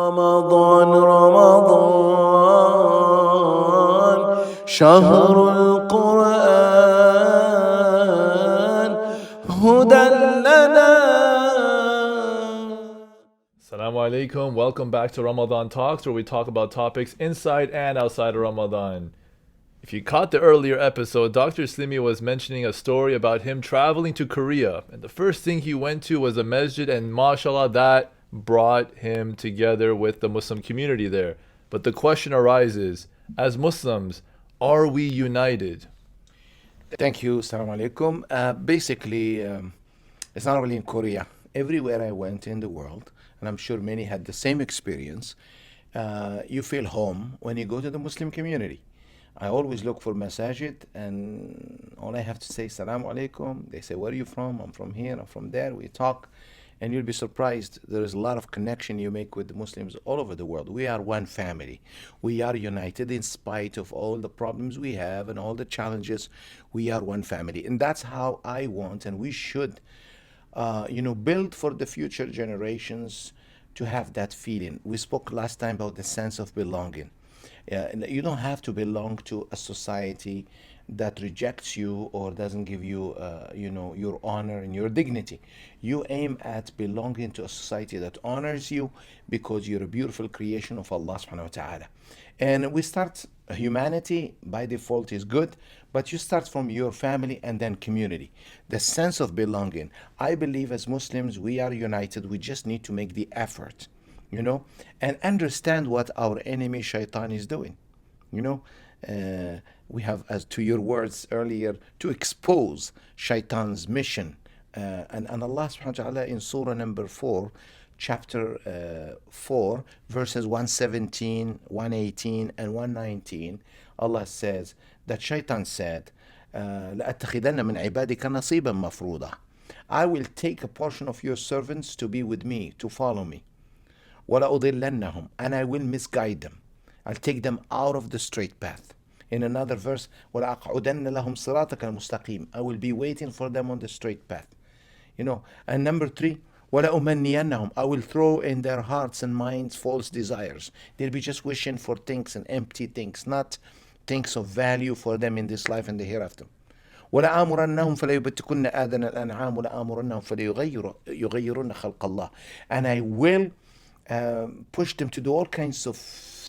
رمضان رمضان شهر القرآن هدى لنا. Assalamu alaikum. Welcome back to Ramadan Talks, where we talk about topics inside and outside of Ramadan. If you caught the earlier episode, Dr. Slimi was mentioning a story about him traveling to Korea. And the first thing he went to was a masjid, and mashallah, that brought him together with the Muslim community there. But the question arises, as Muslims, are we united? Thank you. Assalamu alaikum. Basically, it's not only in Korea. Everywhere I went in the world, and I'm sure many had the same experience, you feel home when you go to the Muslim community. I always look for masajid, and all I have to say, Assalamu alaikum. They say, where are you from? I'm from here, I'm from there. We talk, and you'll be surprised. There is a lot of connection you make with the Muslims all over the world. We are one family. We are united in spite of all the problems we have and all the challenges. We are one family. And that's how I want, and we should build for the future generations to have that feeling. We spoke last time about the sense of belonging. You don't have to belong to a society that rejects you or doesn't give you, your honor and your dignity. You aim at belonging to a society that honors you because you're a beautiful creation of Allah subhanahu wa ta'ala. And we start, humanity by default is good, but you start from your family and then community. The sense of belonging. I believe as Muslims, we are united. We just need to make the effort, and understand what our enemy shaitan is doing. We have, as to your words earlier, to expose shaitan's mission. And Allah subhanahu wa ta'ala in Surah number 4, chapter 4, verses 117, 118, and 119, Allah says that shaitan said, لَأَتَّخِذَنَّ مِنْ عِبَادِكَ نَصِيبًا مَفْرُوضًا. I will take a portion of your servants to be with me, to follow me. وَلَأُضِلَّنَّهُمْ, and I will misguide them. I'll take them out of the straight path. In another verse, وَلَأَقْعُدَنَّ لَهُمْ صِرَاطَكَ الْمُسْتَقِيمِ, I will be waiting for them on the straight path. And number 3, وَلَأُمَنِّيَنَّهُمْ, I will throw in their hearts and minds false desires. They'll be just wishing for things and empty things, not things of value for them in this life and the hereafter. وَلَآمُرَنَّهُمْ فَلَيُبَتِّكُنَّ آذَنَ الْأَنْعَامِ وَلَآمُرَنَّهُم فَلَيُغَيِّرُنَّ خَلْقَ اللَّهِ, and I will push them to do all kinds of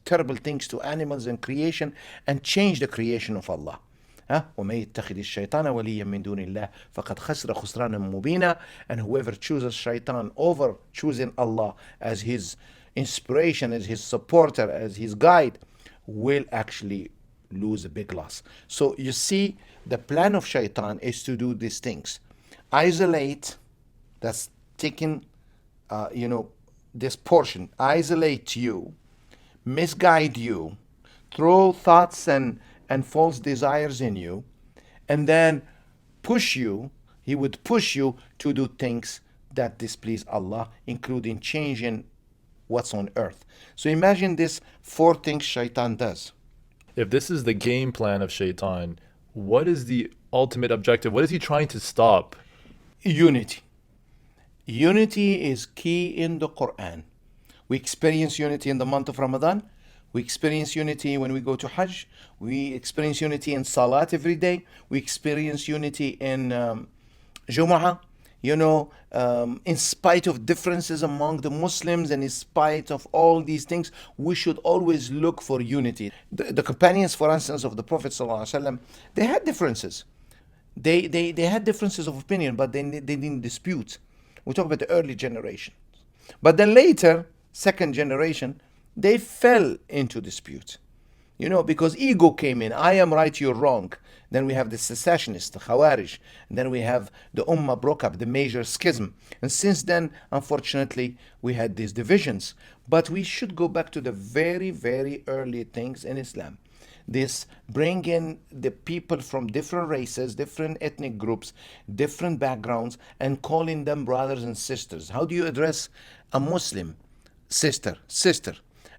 terrible things to animals and creation and change the creation of Allah. وَمَن يَتَّخِذِ الشَّيْطَانَ وَلِيًّا مِن دُونِ اللَّهِ فَقَدْ خَسِرَ خُسْرَانًا مُبِينًا. And whoever chooses shaitan over choosing Allah as his inspiration, as his supporter, as his guide, will actually lose a big loss. So you see, the plan of shaitan is to do these things. Isolate, that's taking, this portion, isolate you, misguide you, throw thoughts and false desires in you, and then he would push you to do things that displease Allah, including changing what's on earth. So imagine this 4 things shaitan does. If this is the game plan of shaitan, what is the ultimate objective? What is he trying to stop? Unity. Unity is key in the Quran. We experience unity in the month of Ramadan. We experience unity when we go to Hajj. We experience unity in Salat every day. We experience unity in Jumu'ah. In spite of differences among the Muslims and in spite of all these things, we should always look for unity. The companions, for instance, of the Prophet ﷺ, they had differences. They had differences of opinion, but they didn't dispute. We talk about the early generation. But then later, second generation, they fell into dispute. Because ego came in. I am right, you're wrong. Then we have the secessionists, the Khawarij. And then we have the Ummah broke up, the major schism. And since then, unfortunately, we had these divisions. But we should go back to the very, very early things in Islam. This bringing the people from different races, different ethnic groups, different backgrounds, and calling them brothers and sisters. How do you address a Muslim? Sister.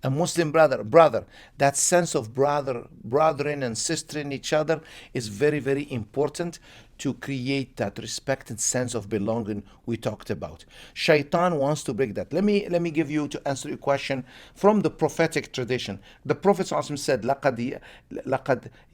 A Muslim brother. That sense of brethren and sister in each other is very, very important to create that respect and sense of belonging we talked about. Shaitan wants to break that. Let me give you, to answer your question, from the prophetic tradition. The Prophet ﷺ said, لقد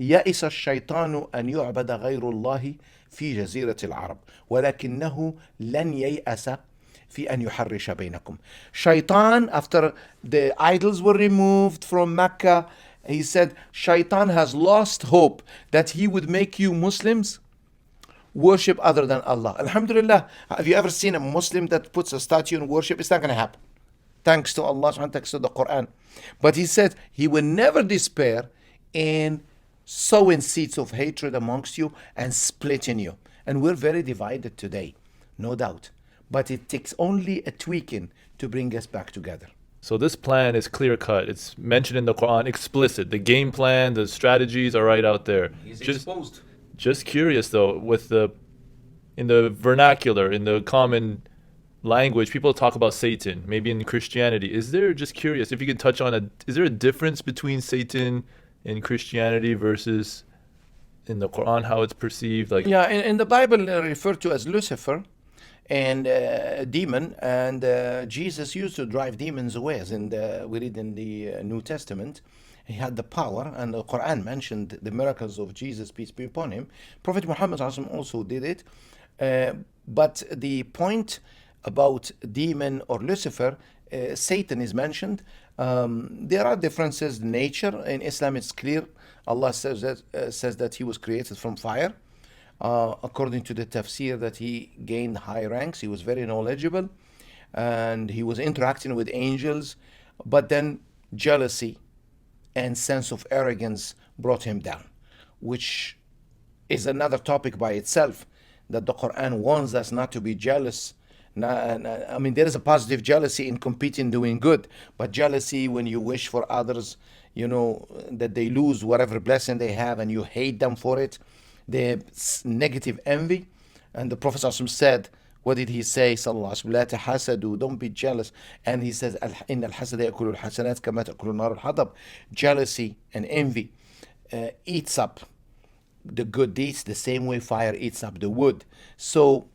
يئس الشيطان أن يعبد غير الله في جزيرة العرب ولكنه لن ييأس في أن يحرش بينكم. Shaitan, after the idols were removed from Mecca, he said, Shaitan has lost hope that he would make you Muslims worship other than Allah. Alhamdulillah, have you ever seen a Muslim that puts a statue in worship? It's not going to happen. Thanks to Allah, thanks to the Quran. But he said he will never despair in sowing seeds of hatred amongst you and splitting you. And we're very divided today, no doubt. But it takes only a tweaking to bring us back together. So this plan is clear cut. It's mentioned in the Quran, explicit. The game plan, the strategies are right out there. He's exposed. Just curious though, in the vernacular, in the common language, people talk about Satan. Maybe in Christianity, is there, just curious if you could touch on is there a difference between Satan in Christianity versus in the Quran, how it's perceived? Like, yeah, in the Bible referred to as Lucifer and a demon, and Jesus used to drive demons away, as we read in the New Testament. He had the power, and the Quran mentioned the miracles of Jesus, peace be upon him. Prophet Muhammad also did it. But the point about demon or Lucifer, Satan is mentioned. There are differences in nature. In Islam, it's clear. Allah says that he was created from fire. According to the tafsir, that he gained high ranks. He was very knowledgeable, and he was interacting with angels. But then jealousy and sense of arrogance brought him down, which is another topic by itself, that the Quran warns us not to be jealous. I mean, there is a positive jealousy in competing, doing good, but jealousy when you wish for others, that they lose whatever blessing they have and you hate them for it, the negative envy. And the Prophet ﷺ said, what did he say? Sallallahu Alaihi Wasallam, don't be jealous. And he says, إن الحسد يأكل الحسنات كما تأكل النار الحطب. Jealousy and envy eats up the good deeds the same way fire eats up the wood. So,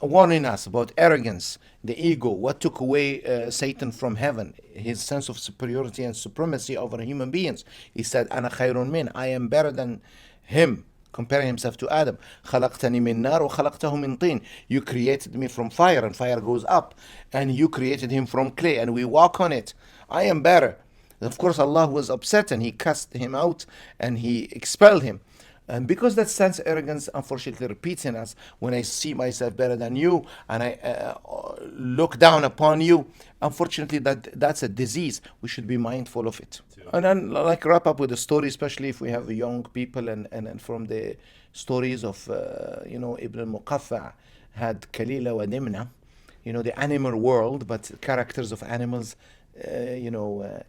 warning us about arrogance, the ego, what took away Satan from heaven, his sense of superiority and supremacy over human beings. He said, أنا خير من, I am better than him, comparing himself to Adam. خلقتني من نار وخلقته من طين. You created me from fire, and fire goes up, and you created him from clay, and we walk on it. I am better. Of course, Allah was upset, and he cast him out, and he expelled him. And because that sense of arrogance unfortunately repeats in us, when I see myself better than you and I look down upon you, unfortunately that's a disease. We should be mindful of it. And then wrap up with a story, especially if we have young people, and from the stories of Ibn al-Muqaffa had Kalila wa Dimna, the animal world, but characters of animals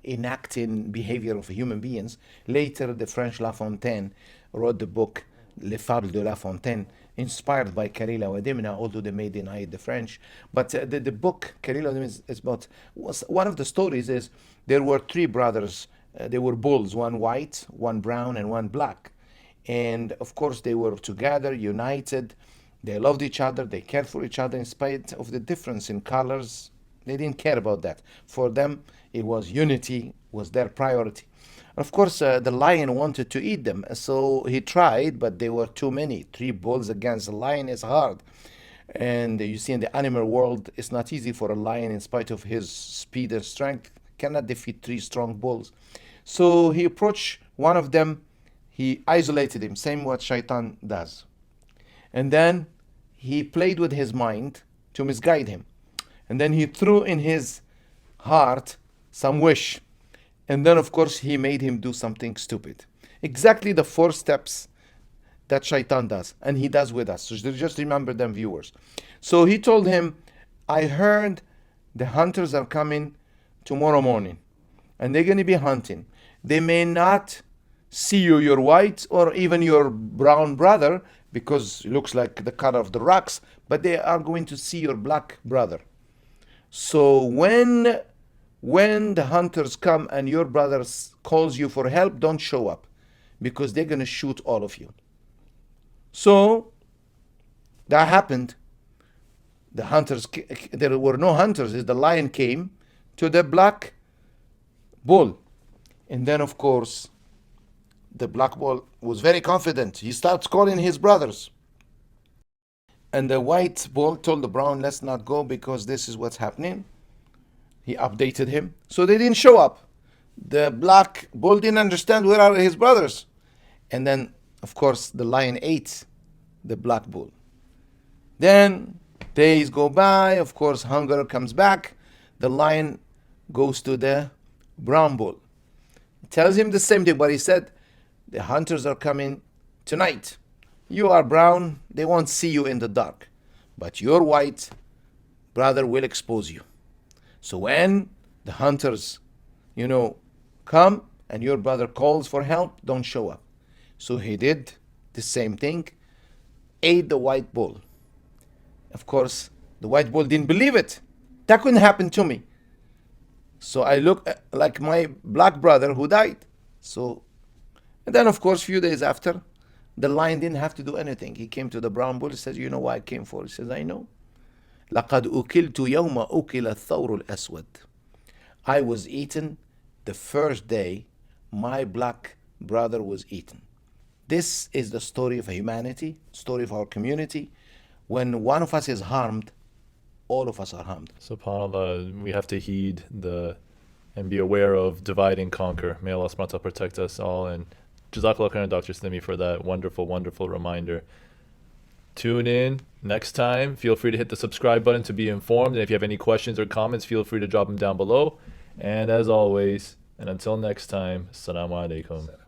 enacting behavior of human beings. Later, the French La Fontaine wrote the book Les Fables de La Fontaine, inspired by Kalila wa Dimna, although they may deny the French. But the book Kalila wa Dimna is about, one of the stories is there were three brothers. They were bulls, one white, one brown, and one black. And of course, they were together, united. They loved each other. They cared for each other in spite of the difference in colors. They didn't care about that. For them, it was unity, was their priority. Of course, the lion wanted to eat them, so he tried, but they were too many. 3 bulls against a lion is hard. And you see, in the animal world, it's not easy for a lion, in spite of his speed and strength, cannot defeat 3 strong bulls. So he approached one of them, he isolated him, same what Shaitan does. And then he played with his mind to misguide him. And then he threw in his heart some wish. And then, of course, he made him do something stupid. Exactly the 4 steps that Shaitan does, and he does with us. So just remember them, viewers. So he told him, I heard the hunters are coming tomorrow morning, and they're going to be hunting. They may not see you, your white, or even your brown brother, because it looks like the color of the rocks, but they are going to see your black brother. So when when the hunters come and your brother calls you for help, don't show up, because they're going to shoot all of you. So that happened. The hunters, there were no hunters. The lion came to the black bull. And then, of course, the black bull was very confident. He starts calling his brothers. And the white bull told the brown, let's not go because this is what's happening. He updated him. So they didn't show up. The black bull didn't understand where are his brothers. And then, of course, the lion ate the black bull. Then days go by. Of course, hunger comes back. The lion goes to the brown bull. He tells him the same thing, but he said, the hunters are coming tonight. You are brown. They won't see you in the dark. But your white brother will expose you. So when the hunters, come and your brother calls for help, don't show up. So he did the same thing, ate the white bull. Of course, the white bull didn't believe it. That couldn't happen to me. So I look like my black brother who died. And then, of course, a few days after, the lion didn't have to do anything. He came to the brown bull. He says, you know why I came for? He says, I know. لَقَدْ أُكِلْتُ يَوْمَ أُكِلَ الثَّوْرُ الْأَسْوَدِ. I was eaten the first day my black brother was eaten. This is the story of humanity, story of our community. When one of us is harmed, all of us are harmed. SubhanAllah, we have to heed and be aware of divide and conquer. May Allah subhanahu wa ta'ala protect us all. And Jazakallah khairan, Dr. Slimi, for that wonderful, wonderful reminder. Tune in next time. Feel free to hit the subscribe button to be informed. And if you have any questions or comments, feel free to drop them down below. And as always, and until next time, Assalamu alaikum.